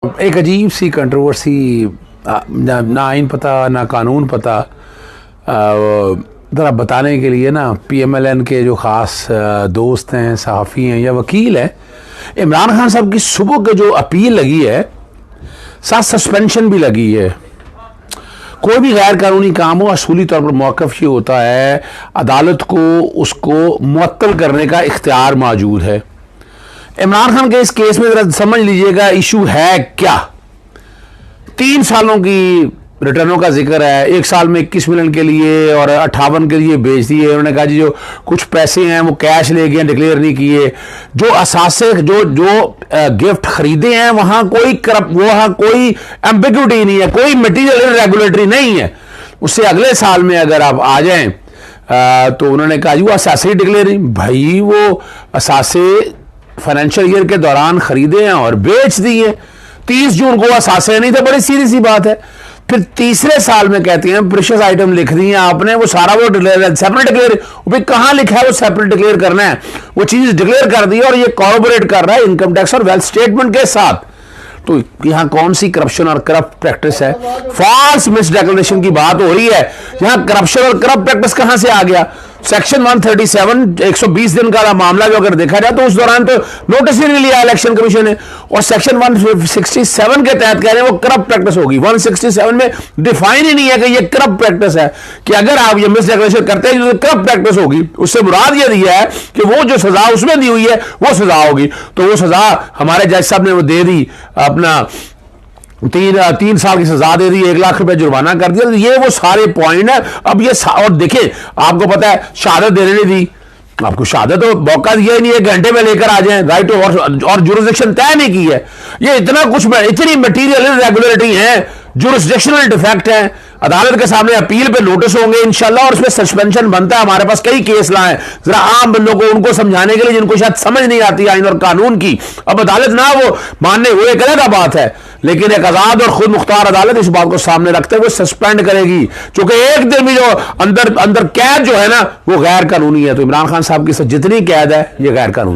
एक अजीब सी कंट्रोवर्सी, ना आइन पता ना कानून पता, ज़रा बताने के लिए ना PMLN के जो ख़ास दोस्त हैं, सहाफ़ी हैं या वकील हैं, इमरान खान साहब की सुबह के जो अपील लगी है साथ सस्पेंशन भी लगी है। कोई भी गैर कानूनी काम हो असूली तौर पर मौक़िफ़ ये होता है अदालत को उसको मुअत्तल करने का इख्तियार मौजूद है। इमरान खान के इस केस में ज़रा समझ लीजिएगा इशू है क्या। 3 सालों की रिटर्नों का जिक्र है, 1 साल में 21 मिलियन के लिए और 58 के लिए बेच दिए। उन्होंने कहा जी जो कुछ पैसे हैं वो कैश ले गए, डिक्लेयर नहीं किए। जो असासे जो गिफ्ट खरीदे हैं वहां कोई एम्बिग्यूटी नहीं है, कोई मटीरियल रेगुलेटरी नहीं है। उससे अगले साल में अगर आप आ जाएं तो उन्होंने कहा जी वो असासे डिक्लेयर नहीं। भाई वो असासे फाइनेंशियल ईयर के दौरान खरीदे हैं और बेच दिए। 30 जून को असासे नहीं था, बड़ी सीधी सी बात है। फिर तीसरे साल में कहती हैं प्रीशियस आइटम लिख दी हैं आपने, वो सारा वो डिक्लेयर सेपरेट डिक्लेयर, भाई कहां लिखा है वो सेपरेट डिक्लेयर करना है, वो चीज डिक्लेयर कर दी और ये कॉर्पोरेट कर रहा है इनकम टैक्स और वेल्थ स्टेटमेंट के साथ। तो यहां कौन सी करप्शन और करप्ट प्रैक्टिस है? फॉल्स मिस डिक्लेरेशन की बात हो रही है। यहां करप्शन और करप्ट प्रैक्टिस कहां से आ गया? सेक्शन 137 120 दिन का मामला जो अगर देखा जाए तो उस दौरान तो नोटिस ही नहीं लिया इलेक्शन कमीशन ने, और सेक्शन 167 के तहत कह रहे हैं वो करप्ट प्रैक्टिस होगी। 167 में डिफाइन ही नहीं है कि ये करप्ट प्रैक्टिस है, कि अगर आप ये मिस डिक्लेरेशन करते हैं तो करप्ट प्रैक्टिस होगी। उससे मुराद ये दिया है कि वो जो सजा उसमें दी हुई है वो सजा होगी। तो वो सजा हमारे जज साहब ने वो दे दी, अपना 3 साल की सजा दे दी, 1 लाख रुपए जुर्माना कर दिया। ये वो सारे पॉइंट है। अब ये और देखिए, आपको पता है शहादत देने नहीं दी, आपको शहादत तो मौका दिया ही नहीं, 1 घंटे में लेकर आ जाए राइट, और जुरिसडिक्शन तय नहीं की है। ये इतना कुछ, इतनी मटीरियल इरेगुलरिटी है, जुरिसडिक्शनल डिफेक्ट है। अदालत के सामने अपील पे नोटिस होंगे इंशाल्लाह और उसमें सस्पेंशन बनता है। हमारे पास कई केस लाए, जरा आम बंदों को उनको समझाने के लिए जिनको शायद समझ नहीं आती आइन और कानून की। अब अदालत ना वो मानने हुए एक अलग बात है, लेकिन एक आजाद और खुद मुख्तार अदालत इस बात को सामने रखते हुए सस्पेंड करेगी, क्योंकि एक दिन भी जो अंदर कैद जो है ना वो गैर कानूनी है। तो इमरान खान साहब की जितनी कैद है ये गैर कानूनी